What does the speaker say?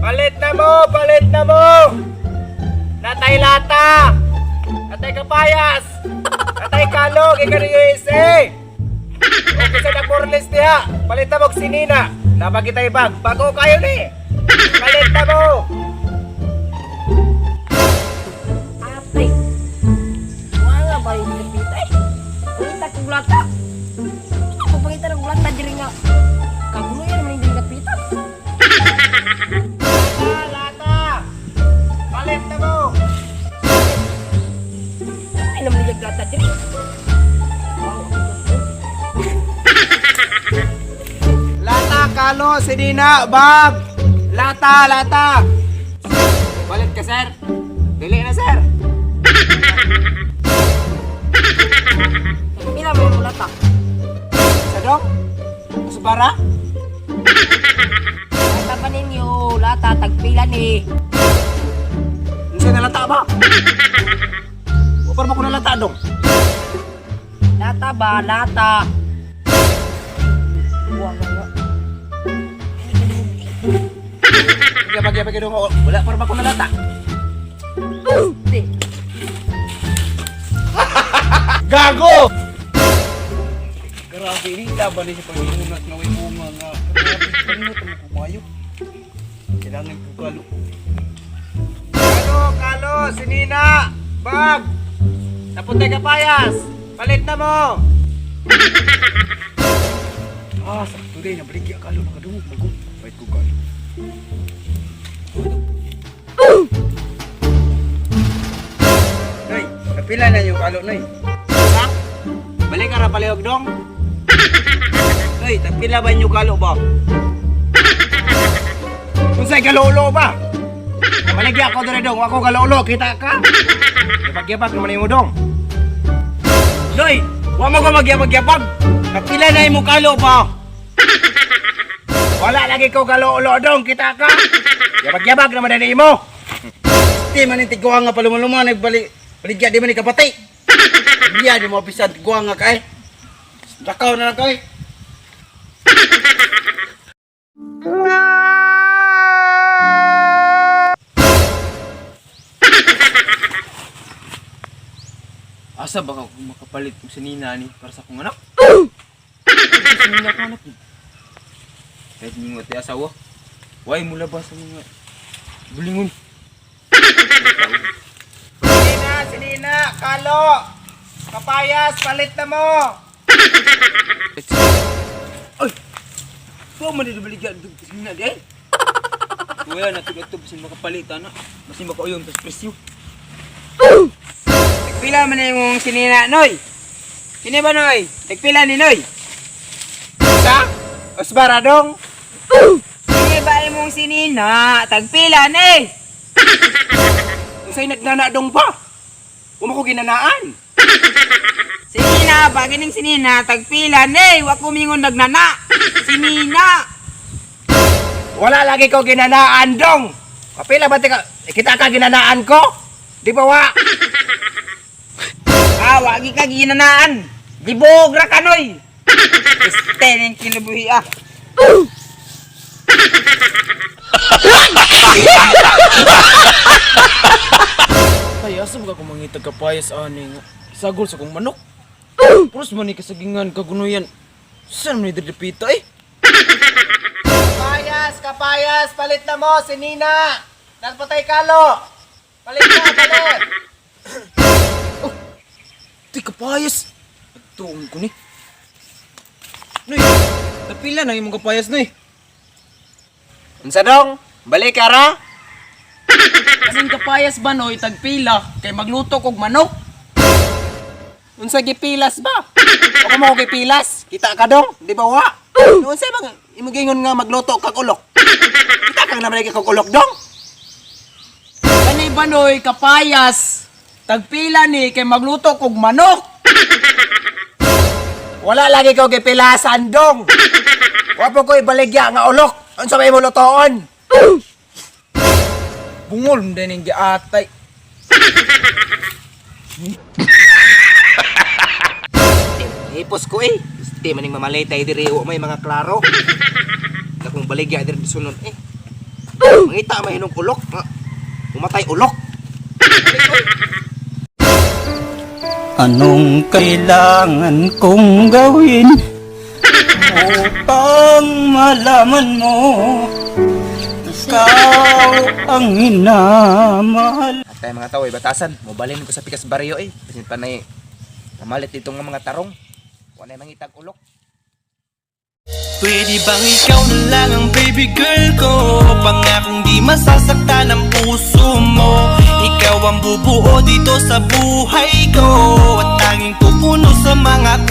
Palit na mo! Palit na mo! Natay lata! Natay kapayas! Natay kalog! Ika ng USA! O kasi nag-morlis niya! Palit na mo sinina! Napag kita ibag! Bago kayo ni! Palit na mo! Ate! Wala ba yung kapita eh? Pagkita kong lata! Kung pagkita ng lata, diri nga kagulo yan naman yung kapita. Lata! Lata! Palit na mo! Ay naman yung lata diri. Lata, kalo, sinina, bag! Lata, lata! Palit ka, sir? Dili na, sir! Pila mo yung lata? Sa dong? Sa bara? Lata pa ninyo, lata, tagpila ni. Hindi siya nalata ba? O parang ako nalata dong? Lata ba, lata? Buwang nga. Pagya dong. Wala parang ako nalata. Hindi. Gago! Grabe, ini laban din sa pag-iunat na may bunga nga. Grabe, kanino ito mo kumayo? Kailangan ko kalo. Kalo, sinina, bag! Napuntay ka payas! Palit na mo! Ah, sakto din, nabaligya kalo, nakadungog, magong. Bait ko kalo. Noy, napila na yung kalo, Noy. Ha? Balik ka ra palihog dong? Noy, napila ba yung kalo ba? Kung sa'y galolo ba? Maligya ako doon dong, ako galolo, kita ka? Yapag-yapag naman yung dong. Noy, huwag mo ko magyapag-yapag. Napila na yung kalo ba? Wala lagi ko galolo dong, kita ka? Yapag-yapag naman na mo. Di man yung tiguang nga paluman-luman, baligya di man yung kapati. Biya, di mo pisan tiguang nga kay. Dakaw na lang kay. Asa baka ako makapalit kung sinina ni para sa akong anak? Sinina ko anak ni. Kahit ningot yung asawa. Huwag mula ba sa mga bulingon? Sinina, kalo! Kapayas, palit na mo! Ay! Huwag man dito baligyan dito sinina di ay. Kuya, natug-atug sin makapalit anak. Masin makauyon sa presyo. Nagpila man na yung sinina, Noy! Sini ba, Noy? Nagpila ni Noy? Sa? Osbara dong? Sini ba yung sinina? Tagpila ni! Kung sa'y nagnana dong pa? Huwag ko ginanaan. Sinina, bagining sinina, tagpila ni! Huwag kumingon nagnana! Sinina! Wala lagi ko ginanaan dong. Kapila ba ka? Kita ka ginanaan ko? Di ba wa? Ah, wagi ka ginanaan! Dibog ra ka, Noy! Este ng kinabuhi ah! Ay, asa ba ka mangitag kapayas ani nga? Sagol sa kong manok. Pros man ni kasagingan kagunuyan. Saan man didipita eh? Kapayas, palit na mo, sinina. Nagpatay kalo. Palit na, palit. Di kapayas. Nagtuon ko ni. Noy, napila na yung mga kapayas, Noy. Unsa dong? Balik ka ra? Kasing kapayas ba, Noy, tagpila kay magluto kog manok. Unsa gipilas ba? Ako mo gipilas? Kita ka dong, di ba wa? Unsa bang imagingon nga magluto kag ulok? Kita ka naman kag ulok dong. Kani ba, Noy, kapayas tagpila ni kay magluto kog manok. Wala lagi ko gipilasan dong. Wa po ko ibaligya nga ulok. Unsa may mo lutoon? Bungol mo din yung giatay. Hipos ko eh. Di maning mamalitay diri o may mga klaro. Dakong baligya diri sunod eh. Mangita mahinog ulok. Umatay ulok. Anong kailangan kong gawin upang malaman mo ikaw ang hinamahal? At tayo mga tao, batasan. Mobalin ko sa pikas baryo Kasi panay pamalit dito ng mga tarong. Kung ano mangitag ulok. Pwede bang ikaw na lang ang baby girl ko? Pangakong di masasaktan ang puso mo. Ikaw ang bubuo dito sa buhay ko, at tanging pupuno sa mga